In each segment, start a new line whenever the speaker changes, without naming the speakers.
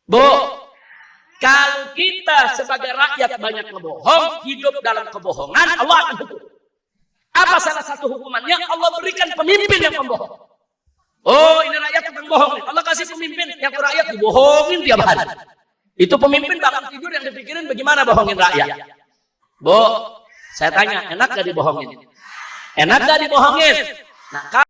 Bu, kalau kita sebagai rakyat banyak berbohong, hidup dalam kebohongan, Allah akan hukum. Apa salah satu hukumannya? Allah berikan pemimpin yang pembohong. Oh, ini rakyat tukang bohong. Allah kasih pemimpin yang rakyat dibohongin tiap hari. Itu pemimpin bangun tidur yang dipikirin bagaimana bohongin rakyat. Bu, saya tanya, enak gak dibohongin? Enak gak dibohongin? Nah,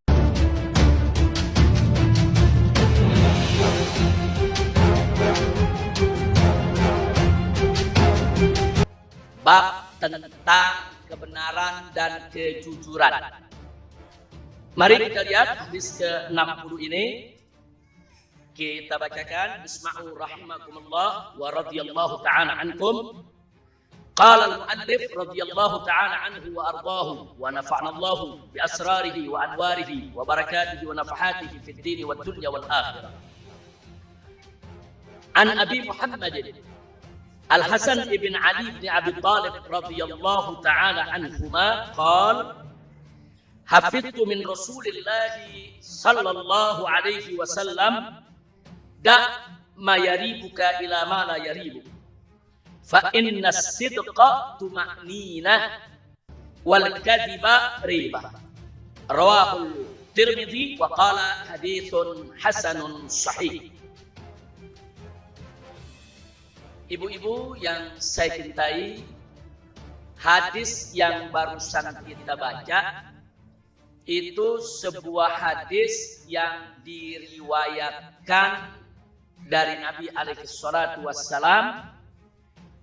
bab tentang kebenaran dan kejujuran. Mari kita lihat hadis ke-60 ini. Kita bacakan. Isma'u rahimakumullah wa radiyallahu ta'ala ankum. Qala al-mu'allif radiyallahu ta'ala anhu wa ardahu wa nafa'na Allahu bi asrarihi wa anwarihi wa barakatihi wa nafahatihi fid dini wad dunya wal akhirah. An Abi Muhammadin Al-Hasan ibn Ali ibn Abi Talib radhiyallahu ta'ala anhuma qala hafidtu min Rasulillahi sallallahu alaihi wasallam da' ma yaribuka ila ma la yaribu fa inna as-sidqa tuma'ninah wal kadhiba riba. Rawahul Tirmidzi wa qala haditsun hasanun sahih. Ibu-ibu yang saya cintai, hadis yang barusan kita baca itu sebuah hadis yang diriwayatkan dari Nabi alaihi salatu wassalam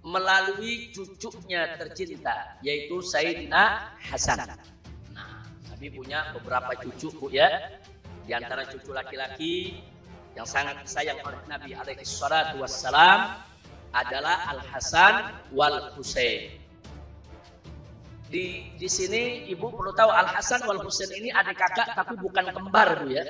melalui cucunya tercinta, yaitu Sayyidina Hasan. Nah, Nabi punya beberapa cucu, Bu, ya. Di antara cucu laki-laki yang sangat disayang oleh Nabi alaihi salatu wassalam adalah Al-Hasan wal Husain. Di sini ibu perlu tahu Al-Hasan wal Husain ini adik kakak tapi bukan kembar, Bu, ya.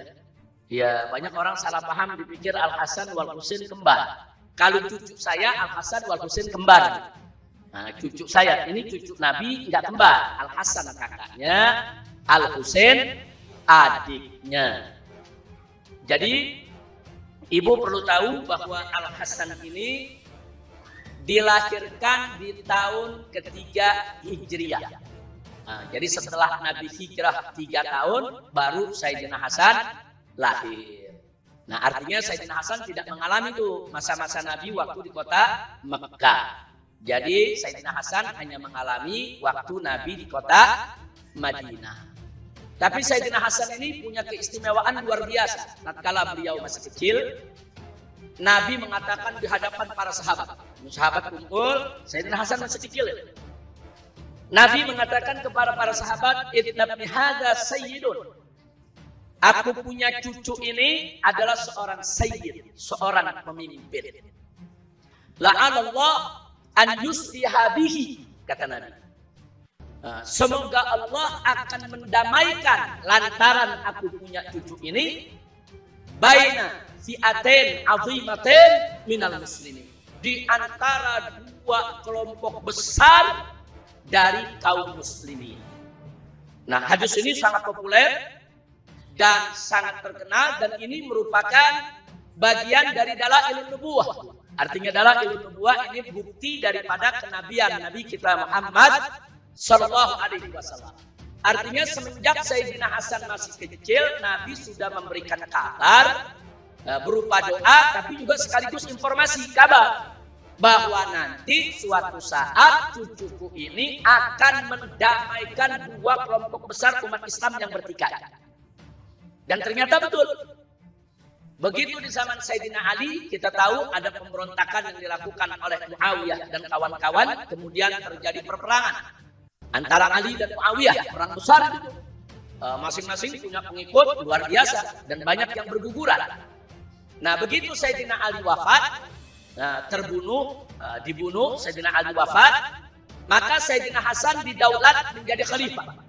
Ya, banyak orang salah paham dipikir Al-Hasan wal Husain kembar. Kalau cucu saya Al-Hasan wal Husain kembar. Nah, cucu saya ini cucu Nabi enggak kembar. Al-Hasan kakaknya, Al-Husain adiknya. Jadi ibu perlu tahu bahwa Al-Hasan ini dilahirkan di tahun ketiga Hijriyah. Nah, jadi setelah Nabi hijrah 3 tahun, baru Sayyidina Hasan lahir. Nah, artinya Sayyidina Hasan tidak mengalami itu masa-masa Nabi waktu di kota Mekah. Jadi Sayyidina Hasan hanya mengalami waktu Nabi di kota Madinah. Tapi Sayyidina Hasan ini punya keistimewaan luar biasa. Tatkala beliau masih kecil, Nabi mengatakan di hadapan para sahabat. Sahabat kumpul, Sayyidina Hasan masih kecil. Nabi mengatakan kepada para sahabat, "Inna ibni hadza sayyidun." Aku punya cucu ini adalah seorang sayyid, seorang pemimpin. La'anallah an yusliha bihi, kata Nabi. Semoga Allah akan mendamaikan lantaran aku punya cucu ini baina fi'atain azimatain minal muslimin, di antara 2 kelompok besar dari kaum muslimin. Nah, hadis ini sangat populer dan sangat terkenal, dan ini merupakan bagian dari dalailun nubuwah. Artinya dalailun nubuwah ini bukti daripada kenabian Nabi kita Muhammad sallallahu alaihi wasallam. Artinya semenjak Sayyidina Hasan masih kecil, Nabi sudah memberikan kabar berupa doa, tapi juga sekaligus informasi, kabar bahwa nanti suatu saat cucuku ini akan mendamaikan 2 kelompok besar umat Islam yang bertikai. Dan ternyata betul. Begitu di zaman Sayyidina Ali, kita tahu ada pemberontakan yang dilakukan oleh Muawiyah dan kawan-kawan, kemudian terjadi perperangan antara Ali dan Muawiyah, perang besar itu. Masing-masing punya pengikut luar biasa dan banyak yang berguguran. Nah, begitu Sayyidina Ali wafat, dibunuh, Sayyidina Ali wafat, maka Sayyidina Hasan didaulat menjadi khalifah.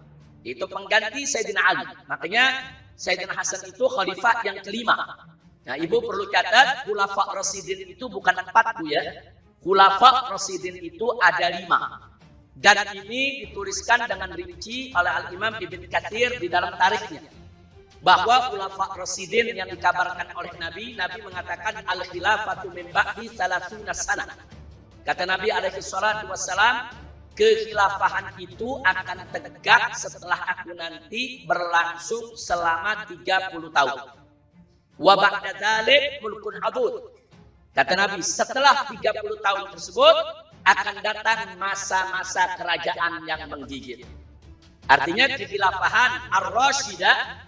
Itu pengganti Sayyidina Ali. Makanya Sayyidina Hasan itu khalifah yang kelima. Nah, ibu perlu catat, khulafa rasyidin itu bukan 4, Bu, ya. Khulafa rasyidin itu ada 5. Dan ini dituliskan dengan rinci oleh Al-Imam Ibn Katsir di dalam tarikhnya. bahwa khulafa rasyidin yang dikabarkan oleh Nabi mengatakan al-khilafatu min ba'di 30 sana. Kata Nabi alaihi salatu wassalam, kekhilafahan itu akan tegak setelah aku nanti berlangsung selama 30 tahun. Wa ba'da dzalik mulkun adud. Kata Nabi, setelah 30 tahun tersebut akan datang masa-masa kerajaan yang menggigit. Artinya kekhilafahan ar-rasyidah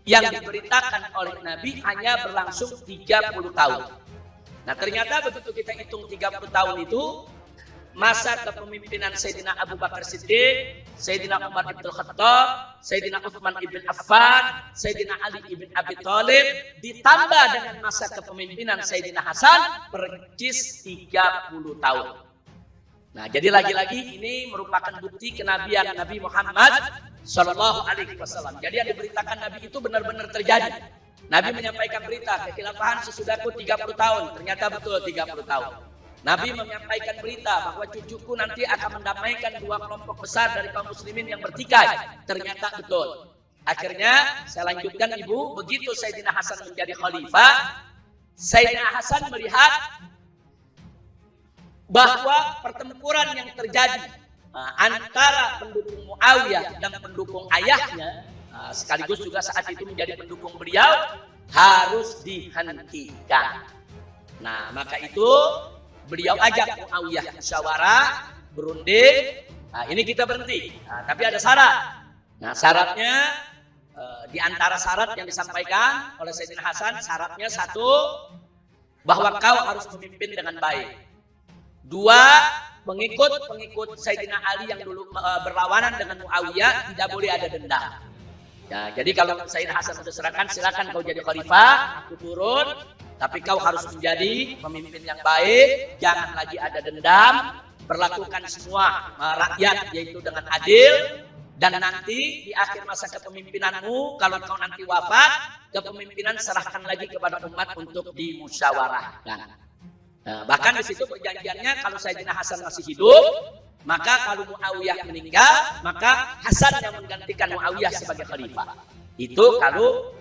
yang diberitakan oleh Nabi hanya berlangsung 30 tahun. Nah, ternyata begitu kita hitung 30 tahun itu, masa kepemimpinan Sayyidina Abu Bakar Siddiq, Sayyidina Umar ibn Khattab, Sayyidina Uthman ibn Affan, Sayyidina Ali ibn Abi Thalib, ditambah dengan masa kepemimpinan Sayyidina Hasan, percis 30 tahun. Nah, jadi lagi-lagi ini merupakan bukti kenabian Nabi Muhammad Sallallahu Alaihi Wasallam. Jadi yang diberitakan Nabi itu benar-benar terjadi. Nabi menyampaikan berita kekhilafahan sesudahku 30 tahun, ternyata betul 30 tahun. Nabi menyampaikan berita bahwa cucuku nanti akan mendamaikan dua kelompok besar dari kaum muslimin yang bertikai. Ternyata betul. Akhirnya saya lanjutkan Ibu, begitu Sayyidina Hasan menjadi khalifah, Sayyidina Hasan melihat bahwa pertempuran yang terjadi antara pendukung Muawiyah dan pendukung ayahnya, sekaligus juga saat itu menjadi pendukung beliau, harus dihentikan. Nah, maka itu beliau ajak Muawiyah musyawarah, berunding. Nah, ini kita berhenti. Nah, tapi ada syarat. Nah, syaratnya di antara syarat yang disampaikan oleh Sayyidina Hasan, syaratnya satu, bahwa kau harus memimpin dengan baik. Dua, pengikut Sayyidina Ali yang dulu berlawanan dengan Muawiyah tidak boleh ada dendam. Ya, jadi kalau Sayyidina Hasan sudah serahkan, silakan kau jadi khalifah, aku turun. Tapi kau harus menjadi pemimpin yang baik, jangan lagi ada dendam, perlakukan semua rakyat yaitu dengan adil, dan nanti di akhir masa kepemimpinanmu, kalau kau nanti wafat, kepemimpinan serahkan lagi kepada umat untuk dimusyawarahkan. Nah, bahkan di situ perjanjiannya kalau Sayyidina Hasan masih hidup, maka kalau Muawiyah meninggal, maka Hasan yang menggantikan Muawiyah sebagai khalifah. Itu kalau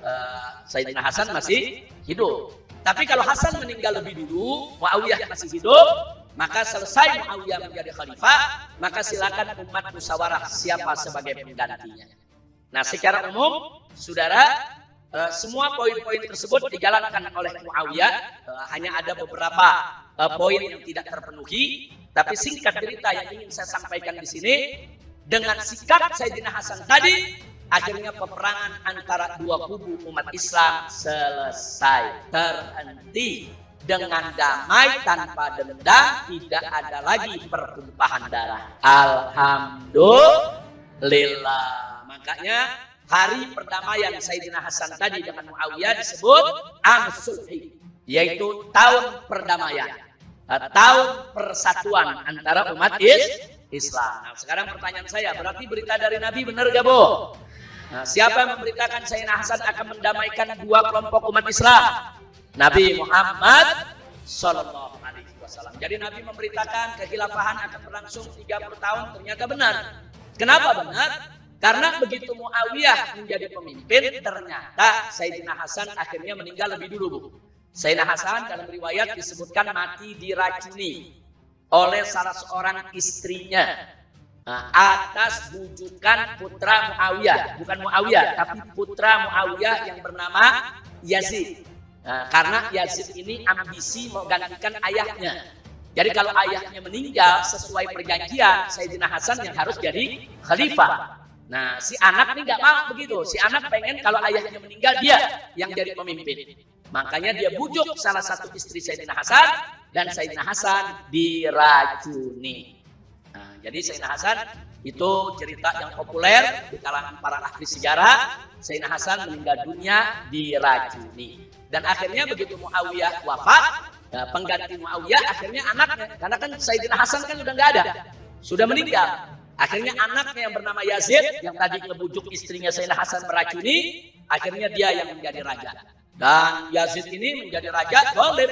Sayyidina Hasan masih hidup. Tapi kalau Hasan meninggal lebih dulu, Muawiyah masih hidup, maka selesai Muawiyah menjadi khalifah, maka silakan umat musyawarah siapa sebagai penggantinya. Nah, secara umum, saudara, semua poin-poin tersebut dijalankan oleh Muawiyah, hanya ada beberapa poin yang tidak terpenuhi. Tapi singkat cerita yang ingin saya sampaikan di sini, dengan sikap Sayyidina Hasan tadi, akhirnya peperangan antara dua kubu umat Islam selesai, terhenti dengan damai tanpa dendam, tidak ada lagi pertumpahan darah. Alhamdulillah. Makanya hari perdamaian Sayyidina Hasan tadi dengan Muawiyah disebut Am-Sulhi, yaitu tahun perdamaian, tahun persatuan antara umat Islam. Nah, sekarang pertanyaan saya, berarti berita dari Nabi benar gak, Bu? Nah, siapa yang memberitakan Sayyidina Hasan akan mendamaikan dua kelompok umat Islam? Nabi Muhammad Sallallahu Alaihi Wasallam. Jadi Nabi memberitakan kekhilafahan akan berlangsung 30 tahun, ternyata benar. Kenapa benar? Karena begitu Muawiyah menjadi pemimpin, ternyata Sayyidina Hasan akhirnya meninggal lebih dulu, Bu. Sayyidina Hasan dalam riwayat disebutkan mati diracuni oleh salah seorang istrinya. Atas bujukan putra Muawiyah, bukan Muawiyah, tapi putra Muawiyah yang bernama Yazid. Karena Yazid ini ambisi menggantikan ayahnya. Jadi kalau ayahnya meninggal sesuai perjanjian, Sayyidina Hasan yang harus jadi khalifah. Nah, si anak ini nggak mau begitu. Si anak pengen kalau ayahnya meninggal dia yang jadi pemimpin. Makanya dia bujuk salah satu istri Sayyidina Hasan, dan Sayyidina Hasan diracuni. Nah, jadi Sayyidina Hasan itu cerita yang populer di kalangan para ahli sejarah. Sayyidina Hasan meninggal dunia diracuni. Dan akhirnya begitu Muawiyah wafat, pengganti Muawiyah akhirnya anaknya. Karena kan Sayyidina Hasan kan udah nggak ada, sudah meninggal. Akhirnya anaknya yang bernama Yazid, yang tadi ngebujuk istrinya Sayyidina Hasan meracuni, akhirnya dia yang menjadi raja. Dan Yazid ini menjadi raja zalim.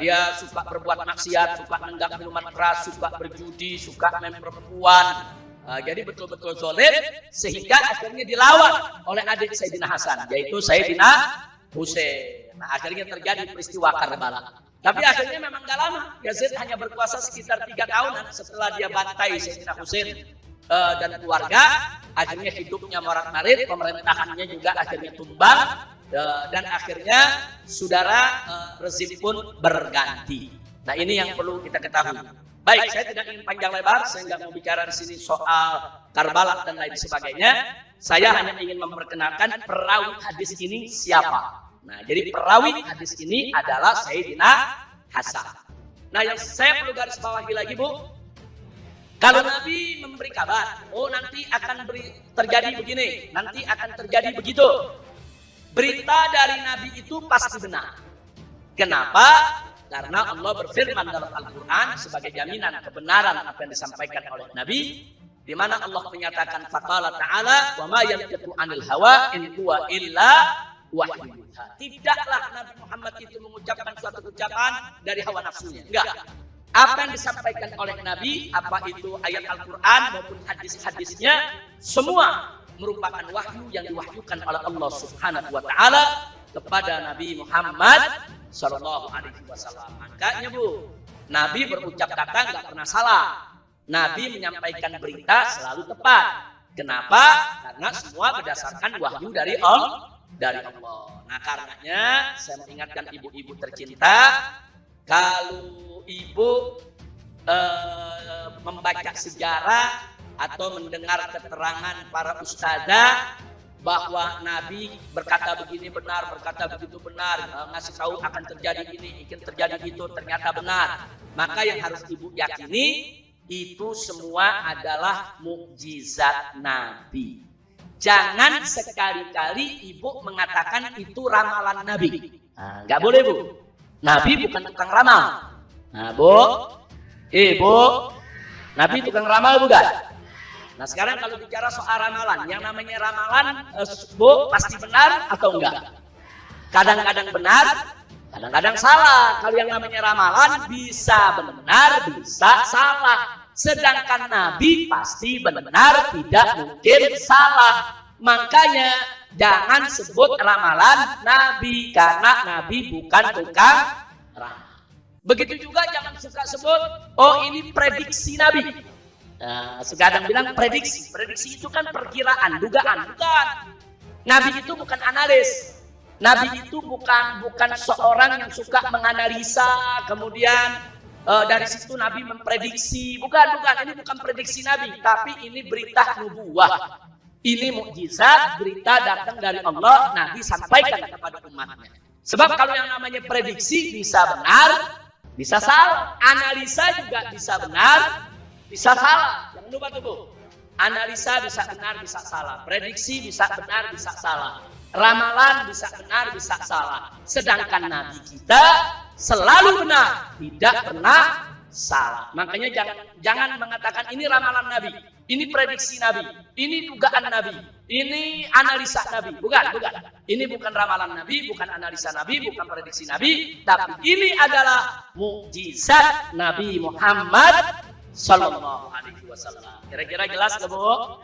Dia suka berbuat maksiat, suka nenggak minuman keras, suka berjudi, suka main perempuan. Jadi betul-betul zalim sehingga akhirnya dilawan oleh adik Sayyidina Hasan, yaitu Sayyidina Husain. Nah, akhirnya terjadi peristiwa Karbala. Tapi akhirnya memang gak lama. Yazid hanya berkuasa sekitar 3 tahunan setelah dia bantai Sayyidina Husain dan keluarga. Akhirnya hidupnya morat-marit, pemerintahannya juga akhirnya tumbang, dan akhirnya saudara rezim pun berganti. Nah, ini yang perlu kita ketahui. Baik, saya tidak ingin panjang lebar, saya nggak mau bicara di sini soal Karbala dan lain sebagainya. Saya hanya ingin memperkenalkan perawi hadis ini siapa. Nah, jadi perawi hadis ini adalah Sayyidina Hasan. Nah, yang saya perlu garis bawahi lagi, Bu, kalau Nabi memberi kabar, oh nanti akan terjadi begini, nanti akan terjadi begitu. Berita dari Nabi itu pasti benar. Kenapa? Karena Allah berfirman dalam Al-Quran sebagai jaminan kebenaran apa yang disampaikan oleh Nabi, di mana Allah menyatakan faqala ta'ala wa ma yantiqu 'anil hawa in huwa illa wahyu yuha. Tidaklah Nabi Muhammad itu mengucapkan suatu ucapan dari hawa nafsunya. Enggak. Apa yang disampaikan oleh Nabi, apa itu ayat Al-Quran maupun hadis-hadisnya, semua merupakan wahyu yang diwahyukan oleh Allah Subhanahu wa Ta'ala kepada Nabi Muhammad Sallallahu Alaihi Wasallam. Makanya, Bu, Nabi berucap kata nggak pernah salah. Nabi menyampaikan berita selalu tepat. Kenapa? Karena semua berdasarkan wahyu dari Allah. Nah, karenanya saya mengingatkan ibu-ibu tercinta, kalau ibu membaca sejarah atau mendengar keterangan para ustadzah bahwa Nabi berkata begini benar, berkata begitu benar, ngasih tahu akan terjadi ini, akan terjadi itu, ternyata benar. Maka yang harus ibu yakini itu semua adalah mukjizat Nabi. Jangan sekali-kali ibu mengatakan itu ramalan Nabi. Nggak boleh, Bu. Nabi bukan tukang ramal. Nah, Bu, ibu, Nabi tukang ramal bukan? Nah, sekarang kalau bicara soal ramalan, yang namanya ramalan, Bu, pasti benar atau enggak? Kadang-kadang benar, kadang-kadang salah. Kalau yang namanya ramalan bisa benar, bisa salah. Sedangkan Nabi pasti benar, tidak mungkin salah. Makanya jangan sebut ramalan Nabi, karena Nabi bukan tukang ramal. Begitu juga jangan suka sebut, oh ini prediksi Nabi. Sekarang bilang prediksi. Prediksi itu kan perkiraan, dugaan. Bukan. Nabi itu bukan analis. Nabi itu bukan seorang yang suka menganalisa, kemudian dari situ Nabi memprediksi. Bukan. Ini bukan prediksi Nabi, tapi ini berita nubuwah. Ini mukjizat, berita datang dari Allah, Nabi sampaikan kepada umatnya. Sebab kalau yang namanya prediksi bisa benar, bisa salah. Analisa juga bisa benar, bisa salah. Jangan lupa tuh, Bu. Analisa bisa benar, bisa salah. Prediksi bisa benar, bisa salah. Ramalan bisa benar, bisa salah. Sedangkan Nabi kita selalu benar, tidak pernah salah. Makanya jangan mengatakan ini ramalan Nabi, ini prediksi Nabi, ini dugaan Nabi, ini analisa Nabi. Bukan. Ini bukan ramalan Nabi, bukan analisa Nabi, bukan prediksi Nabi, tapi ini adalah mukjizat Nabi Muhammad Sallallahu Alaihi Wasallam. Kira-kira jelas nggak, Bu?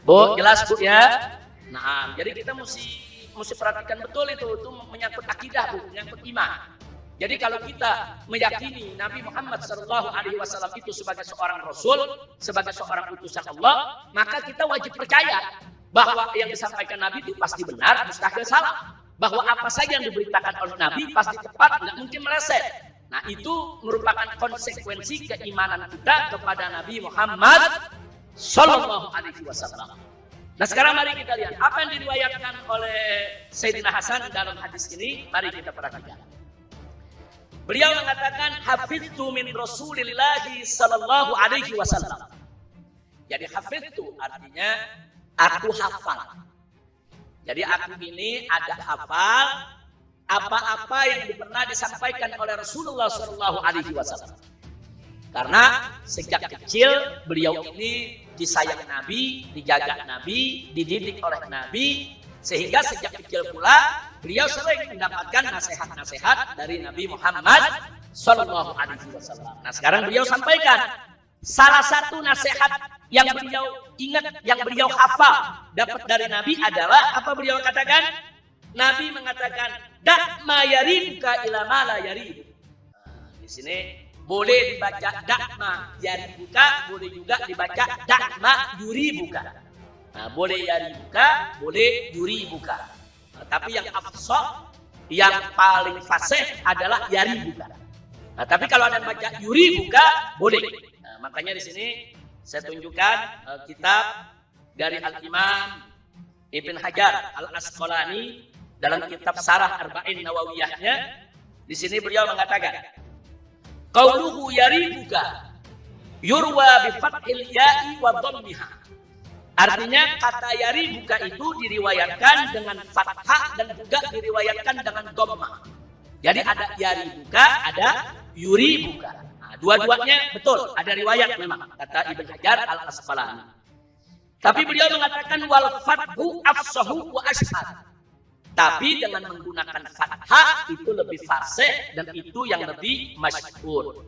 Bu, jelas, Bu, ya? Nah, jadi kita mesti perhatikan betul itu menyangkut akidah, Bu, menyangkut iman. Jadi kalau kita meyakini Nabi Muhammad Sallallahu Alaihi Wasallam itu sebagai seorang Rasul, sebagai seorang utusan Allah, maka kita wajib percaya bahwa yang disampaikan Nabi itu pasti benar, mustahil salah. Bahwa apa saja yang diberitakan oleh Nabi pasti tepat, nggak mungkin meleset. Nah, itu merupakan konsekuensi keimanan kita kepada Nabi Muhammad Sallallahu Alaihi Wasallam. Nah, sekarang mari kita lihat apa yang diriwayatkan oleh Sayyidina Hasan dalam hadis ini. Mari kita perhatikan. Beliau mengatakan hafiztu min Rasulillahi Sallallahu Alaihi Wasallam. Jadi hafiztu artinya aku hafal. Jadi aku ini ada hafal apa-apa yang pernah disampaikan oleh Rasulullah Sallallahu Alaihi Wasallam. Karena sejak kecil beliau ini disayang Nabi, dijaga Nabi, dididik oleh Nabi, sehingga sejak kecil pula beliau sering mendapatkan nasihat-nasihat dari Nabi Muhammad Sallallahu Alaihi Wasallam. Nah, sekarang beliau sampaikan salah satu nasihat yang beliau ingat, yang beliau hafal dapat dari Nabi adalah apa beliau katakan? Nabi mengatakan, dak ma yaribuka ila ma la yaribuk. Di sini boleh dibaca dak ma yaribuka, boleh juga dibaca dak ma yuribuka. Nah, boleh yaribuka, boleh yuribuka. Nah, tapi yang afsah, yang paling fasih adalah yaribuka. Nah, tapi kalau ada baca yuribuka, boleh. Nah, makanya di sini saya tunjukkan kitab dari Al-Imam Ibn Hajar Al-Asqalani dalam kitab Sarah Arba'in Nawawiyahnya. Di sini beliau mengatakan, qauluhu yaribuka yurwa bi fathil ya'i wa dhammiha. Artinya kata yaribuka itu diriwayatkan dengan fathah dan juga diriwayatkan dengan dhammah. Jadi ada yaribuka, ada yuribuka. Nah, dua-duanya betul, ada riwayat memang kata Ibn Hajar Al-Asqalani. Tapi beliau mengatakan wal fathu afsahu wa ashhar. Tapi dengan menggunakan fathah itu lebih fasih dan itu yang lebih masyhur.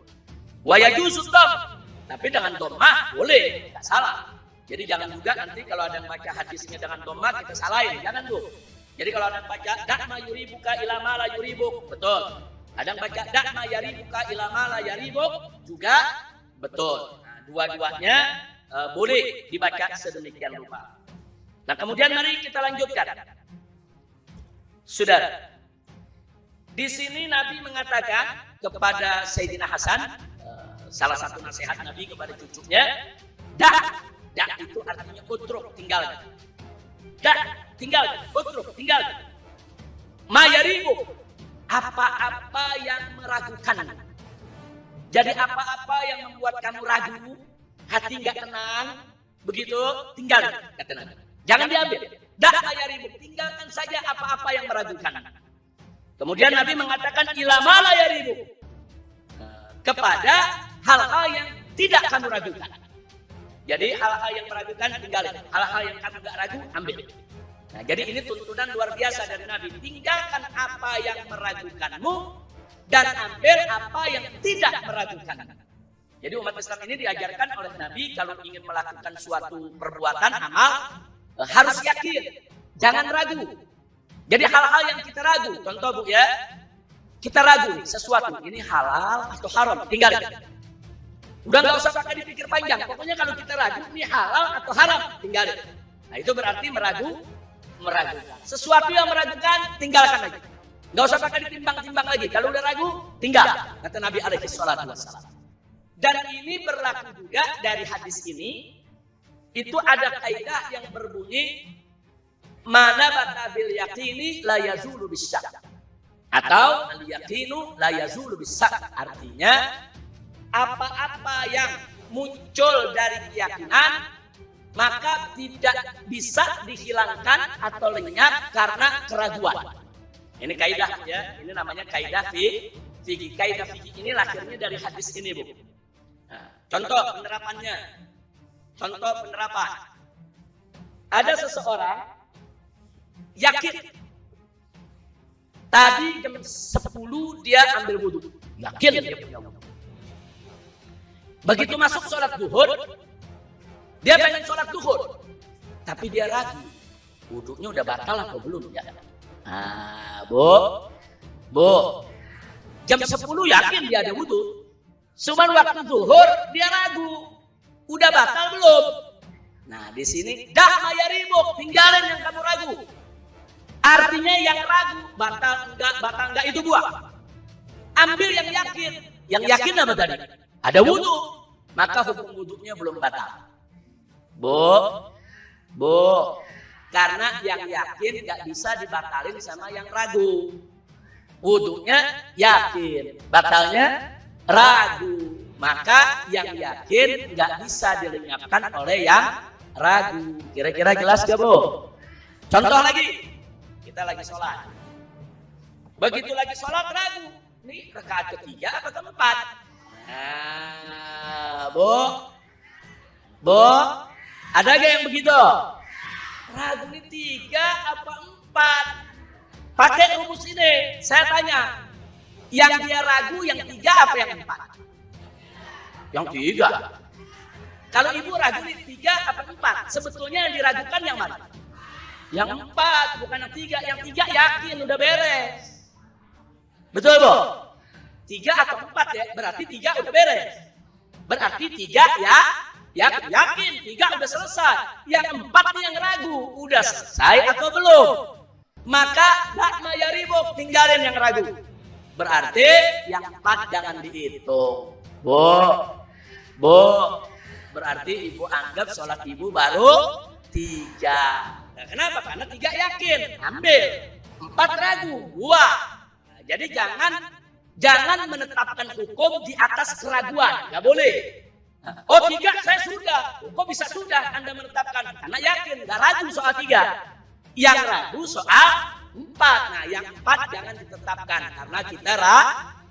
Wa yajuzu dhamm. Tapi dengan dhammah boleh, enggak salah. Jadi jangan juga nanti kalau ada yang baca hadisnya dengan dhammah kita salahin, jangan tuh. Jadi kalau ada yang baca dakma yuribuka ila ma la yuribuk, betul. Ada yang baca dakma yaribuka ila ma la yaribuk, juga betul. Nah, dua-duanya boleh dibaca sedemikian rupa. Nah, kemudian mari kita lanjutkan. Saudara, di sini Nabi mengatakan kepada Sayyidina Hasan, salah satu nasihat Nabi kepada cucunya, dah itu artinya utruk, tinggalkan. Dah, tinggalkan, utruk, tinggalkan. Mayaribu, apa-apa yang meragukan. Jadi apa-apa yang membuat kamu ragu, hati nggak tenang, begitu, tinggalkan, kata Nabi. Jangan diambil. Dah mayaribu, tinggalkan saja apa-apa yang meragukan. Kemudian Nabi mengatakan ilama la yaribu, kepada hal-hal yang tidak kamu ragukan. Jadi hal-hal yang meragukan tinggalkan, hal-hal yang kamu gak ragu ambil. Nah, jadi ini tuntunan luar biasa dari Nabi. Tinggalkan apa yang meragukanmu dan ambil apa yang tidak meragukan. Jadi umat Islam ini diajarkan oleh Nabi kalau ingin melakukan suatu perbuatan amal harus yakin, jangan ragu. Jadi hal-hal yang kita ragu, contoh Bu ya, kita ragu sesuatu ini halal atau haram, tinggalkan. Udah nggak usah pakai dipikir panjang. Pokoknya kalau kita ragu ini halal atau haram, tinggalin. Nah itu berarti meragukan. Sesuatu yang meragukan, tinggalkan lagi. Nggak usah pakai ditimbang-timbang lagi. Kalau udah ragu, tinggal. Kata Nabi alaihi salatu wassalam. Dan ini berlaku juga dari hadis ini. Itu ada kaidah yang berbunyi mana bata bil yaqini la yazulu bisyak. Atau al yaqinu la yazulu bisyak. Artinya apa-apa yang muncul dari keyakinan maka tidak bisa dihilangkan atau lenyap karena keraguan. Ini kaidah ya, ini namanya kaidah fikih. Kaidah fikih ini lahirnya dari hadis ini, Bu. Nah, contoh penerapannya. Contoh penerapan. Ada seseorang yakin tadi jam 10 dia ambil wudu. Yakin dia punya wudu. Begitu masuk sholat duhur, dia pengen sholat duhur, tapi dia ragu, wudunya udah batal atau belum ya? Ah, Bu, jam 10 yakin dia ada wudu, cuman waktu duhur dia ragu, udah batal belum? Nah di sini dah mayaribuk, tinggalin yang kamu ragu. Artinya yang ragu batal enggak itu buang. Ambil yang yakin. Yang yakin apa tadi? Ada wudu, maka hukum wudunya belum batal. Bu, karena yang yakin nggak bisa dibatalin sama yang ragu. Wudunya yakin, batalnya ragu. Maka yang yakin nggak bisa dilenyapkan oleh yang ragu. Kira-kira jelas gak, Bu? Contoh lagi, kita lagi sholat. Begitu lagi sholat ragu. Ini rakaat ketiga apa keempat? Nah, Bu, ada gak yang begitu? Ragu ini 3 apa 4? Pakai rumus ini. Saya tanya, yang dia ragu yang 3 apa yang 4? Yang 3. kalau ibu ragu nih 3 apa 4? Sebetulnya yang diragukan yang mana? Yang 4, bukan yang 3. Yang 3 yakin udah beres. Betul, Bu? 3 atau 4 ya? Berarti 3 udah beres. Berarti 3 ya yakin 3 udah selesai. Yang 4 nih yang ragu, udah selesai atau belum? Maka dakma yaribuk, tinggalin yang ragu. Berarti yang 4 jangan dihitung. Bu, berarti ibu anggap sholat ibu baru 3. Nah, kenapa? Karena 3 yakin, ambil. 4 ragu, buang. Nah, jadi jangan menetapkan hukum di atas keraguan, nggak boleh. Oh 3 saya sudah, kok bisa sudah Anda menetapkan? Karena yakin, nggak ragu soal 3. Yang ragu soal 4. Nah yang 4 jangan ditetapkan karena kita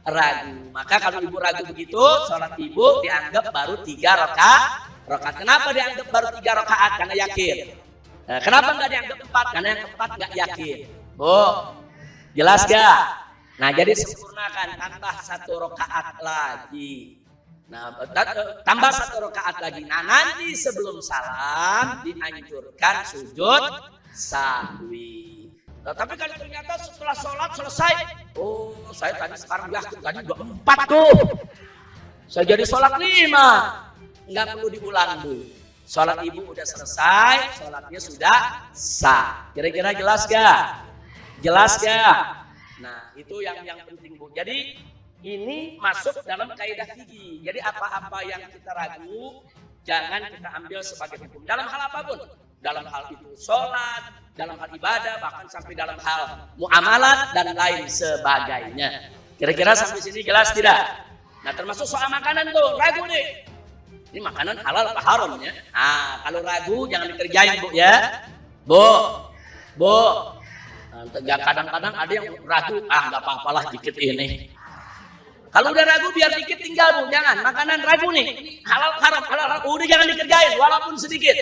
ragu. Maka kalau ibu ragu begitu, sholat ibu dianggap baru 3 rakaat. Kenapa dianggap baru 3 rakaat? Karena yakin. Nah, kenapa nggak dianggap 4? Karena yang 4 nggak yakin. Bu, jelas gak? Nah jadi sempurnakan, tambah 1 rakaat lagi. Nah tambah 1 rakaat lagi. Nah nanti sebelum salam dianjurkan sujud sahwi. Nah, tapi kalau ternyata setelah sholat selesai, oh saya tadi sekarang yakin tadi udah 4 tuh. Saya jadi sholat 5. Nggak perlu diulang Bu. Sholat ibu udah selesai, sholatnya sudah sah. Kira-kira jelas gak? Jelas gak? Nah itu yang penting Bu. Jadi ini masuk dalam kaidah fikih. Jadi apa-apa yang kita ragu, jangan kita ambil sebagai hukum. Dalam hal apapun. Dalam hal itu sholat, dalam hal ibadah, bahkan sampai dalam hal muamalat dan lain sebagainya. Kira-kira sampai sini jelas tidak? Nah termasuk soal makanan tuh, ragu nih. Ini makanan halal apa haram ya? Nah kalau ragu jangan dikerjain Bu ya. Bu. Nah, kadang-kadang ada yang ragu, nggak apa-apalah dikit ini. Kalau udah ragu biar dikit tinggal Bu, jangan. Makanan ragu nih, ini halal haram, udah jangan dikerjain walaupun sedikit.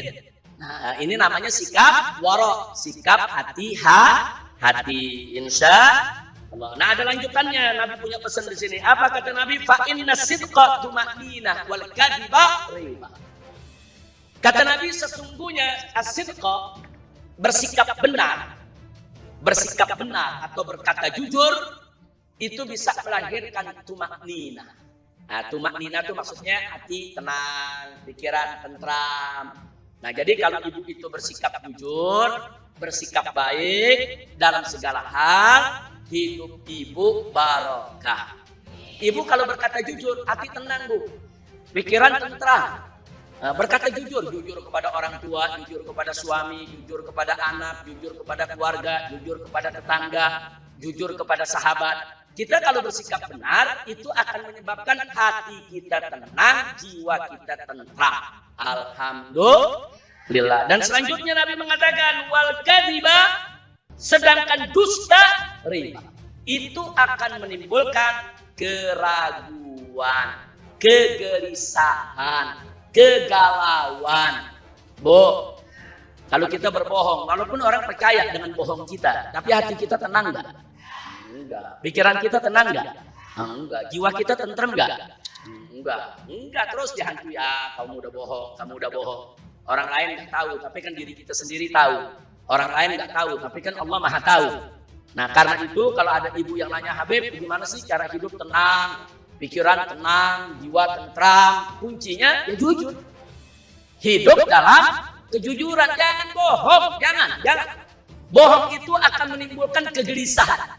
Nah, ini namanya sikap waro, sikap hati. Insya Allah. Nah, ada lanjutannya. Nabi punya pesan di sini. Apa kata Nabi? Fa inna sidqa tumaninah wal kadhiba riba. Kata Nabi sesungguhnya as-sidqa bersikap benar atau berkata jujur itu bisa melahirkan tumaninah. Nah, tumaninah itu maksudnya hati tenang, pikiran tentram. Nah jadi kalau ibu itu bersikap jujur, bersikap baik dalam segala hal, hidup ibu barokah. Ibu kalau berkata jujur, hati tenang Bu, pikiran tentram. Berkata jujur kepada orang tua, jujur kepada suami, jujur kepada anak, jujur kepada keluarga, jujur kepada tetangga, jujur kepada sahabat. Kita kalau bersikap benar, itu akan menyebabkan hati kita tenang, jiwa kita tentram. Alhamdulillah. Dan selanjutnya Nabi mengatakan wal kadhiba, sedangkan dusta riba itu akan menimbulkan keraguan, kegelisahan, kegalauan. Bu, kalau kita berbohong, walaupun orang percaya dengan bohong kita, tapi hati kita tenang enggak? Enggak. Pikiran kita tenang enggak? Enggak. Jiwa kita tentrem enggak? Enggak, terus dihantui, kamu udah bohong. Orang lain nggak tahu, tapi kan diri kita sendiri tahu. Orang lain nggak tahu, tapi kan Allah Maha tahu. Nah karena itu kalau ada ibu yang nanya, Habib gimana sih cara hidup tenang, pikiran tenang, jiwa tentram, kuncinya ya jujur. Hidup dalam kejujuran, jangan bohong, jangan. Bohong itu akan menimbulkan kegelisahan.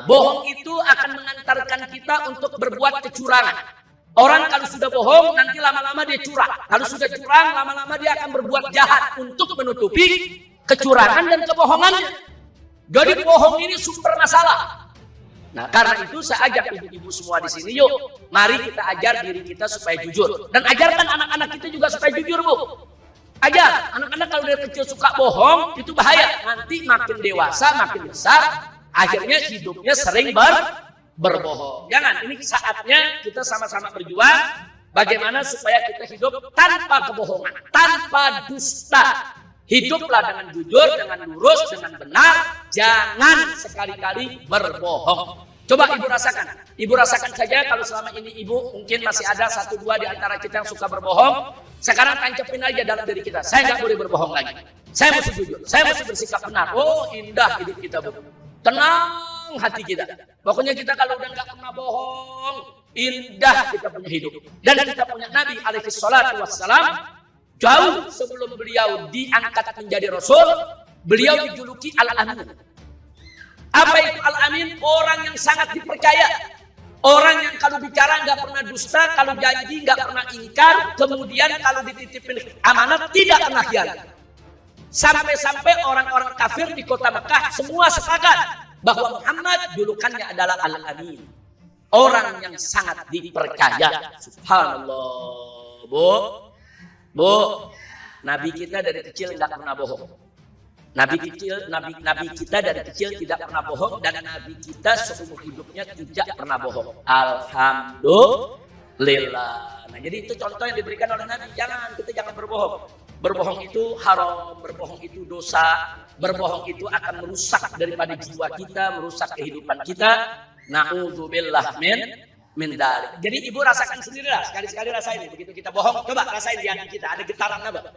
Bohong itu akan mengantarkan kita untuk berbuat kecurangan. Orang kalau sudah bohong nanti lama-lama dia curang. Kalau sudah curang lama-lama dia akan berbuat jahat untuk menutupi kecurangan dan kebohongannya. Jadi bohong ini sumber masalah. Nah karena itu saya ajak ibu-ibu semua di sini, yuk mari kita ajar diri kita supaya jujur. Dan ajarkan anak-anak kita juga supaya jujur Bu. Ajar anak-anak kalau dari kecil suka bohong itu bahaya. Nanti makin dewasa makin besar akhirnya hidupnya sering berbohong. Jangan, ini saatnya kita sama-sama berjuang bagaimana supaya kita hidup tanpa kebohongan, tanpa dusta. Hiduplah dengan jujur, dengan lurus, dengan benar. Jangan sekali-kali berbohong. Coba ibu rasakan. Ibu rasakan saja kalau selama ini ibu mungkin masih ada 1-2 di antara kita yang suka berbohong. Sekarang tancapin aja dalam diri kita. Saya nggak boleh berbohong lagi. Saya mesti jujur. Saya mesti bersikap benar. Oh, indah hidup kita, Bu. Tenang hati kita. Pokoknya kita kalau udah nggak pernah bohong, indah kita punya hidup. Dan kita punya Nabi alaihi salatu wassalam, jauh sebelum beliau diangkat menjadi Rasul, beliau dijuluki Al-Amin. Apa itu Al-Amin? Orang yang sangat dipercaya. Orang yang kalau bicara nggak pernah dusta, kalau janji nggak pernah ingkar, kemudian kalau dititipin amanat tidak pernah khianat. Sampai-sampai orang-orang kafir di kota Mekah semua sepakat bahwa Muhammad julukannya adalah Al-Amin. Orang yang sangat dipercaya. Subhanallah. Bu, Nabi kita dari kecil nggak pernah bohong. Nabi kita dari kecil tidak pernah bohong, dan Nabi kita seumur hidupnya tidak pernah bohong. Alhamdulillah. Nah, jadi itu contoh yang diberikan oleh Nabi. Kita jangan berbohong. Berbohong itu haram, berbohong itu dosa, berbohong itu akan merusak daripada jiwa kita, merusak kehidupan kita. Na'udzubillah min dzalik. Jadi ibu rasakan sendirilah, sekali-sekali rasain. Begitu kita bohong, coba rasain di hati kita ada getaran apa?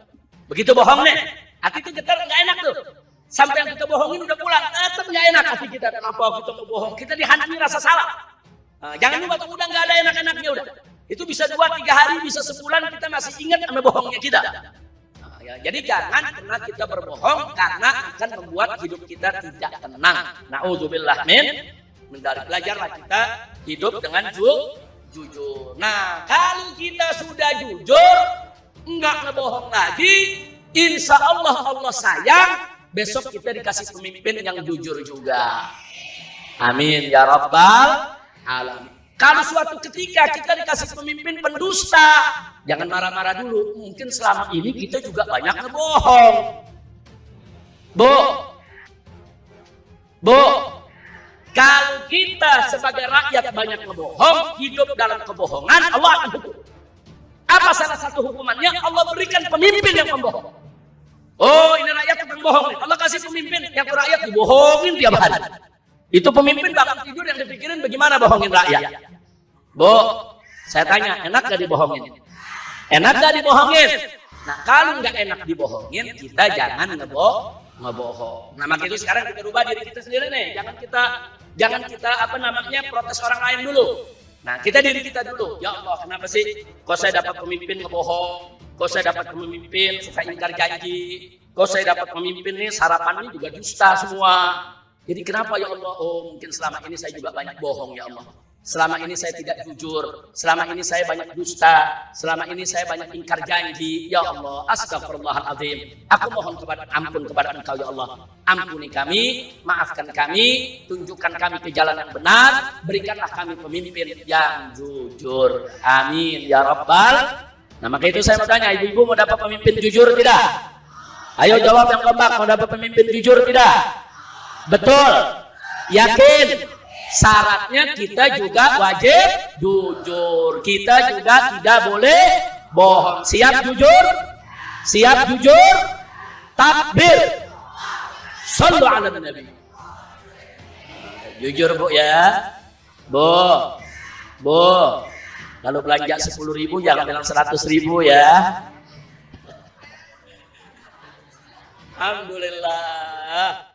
Begitu bohong nih, hati itu getar, nggak enak tuh. Sampai yang kita bohongin udah pulang, tetap nggak enak hati kita. Kenapa kita mau bohong? Kita dihantui rasa salah. Jangan lupa tuh, udah nggak ada enak-enaknya udah. Itu bisa 2-3 hari, bisa sebulan kita masih ingat sama bohongnya kita. Jadi jangan pernah kita berbohong karena akan membuat hidup kita tidak tenang. Na'udzubillah min dzalik. Belajarlah kita hidup dengan jujur. Nah, kalau kita sudah jujur, enggak ngebohong lagi, insya Allah Allah sayang, besok kita dikasih pemimpin yang jujur juga. Amin ya rabbal alamin. Kalau suatu ketika kita dikasih pemimpin pendusta, jangan marah-marah dulu. Mungkin selama ini kita juga banyak ngebohong. Bu, kalau kita sebagai rakyat banyak ngebohong, hidup dalam kebohongan, Allah akan hukum. Apa salah satu hukumannya? Allah berikan pemimpin yang membohong. Oh, ini rakyat tukang bohong nih. Allah kasih pemimpin yang rakyat dibohongin tiap hari. Itu pemimpin bangun tidur yang dipikirin bagaimana bohongin rakyat. Bu, saya tanya, enak gak dibohongin? Enak gak dibohongin? Nah, kalau nggak enak dibohongin, kita jangan ngebohong. Nah, maka itu sekarang kita rubah diri kita sendiri nih. Jangan kita protes orang lain dulu. Nah, kita diri kita dulu. Ya Allah, kenapa sih? Kok saya dapat pemimpin ngebohong? Kok saya dapat pemimpin suka ingkar janji? Kok saya dapat pemimpin nih sarapannya juga dusta semua? Jadi kenapa ya Allah? Oh, mungkin selama ini saya juga banyak bohong ya Allah. Selama ini saya tidak jujur, selama ini saya banyak dusta, selama ini saya banyak ingkar janji. Ya Allah, astagfirullahaladzim. Aku mohon ampun kepada Engkau ya Allah. Ampuni kami, maafkan kami, tunjukkan kami ke jalan yang benar, berikanlah kami pemimpin yang jujur. Amin ya Rabbal. Nah, maka itu saya mau tanya, ibu-ibu mau dapat pemimpin jujur tidak? Ayo jawab yang kompak, mau dapat pemimpin jujur tidak? Betul? Yakin? Syaratnya kita juga wajib jujur. Kita juga tidak boleh bohong. Siap jujur? Siap jujur? Takbir. Shallu ala Nabi. Jujur Bu ya. Bu. Kalau belanja 10.000 jangan bilang 100.000 ya. Alhamdulillah.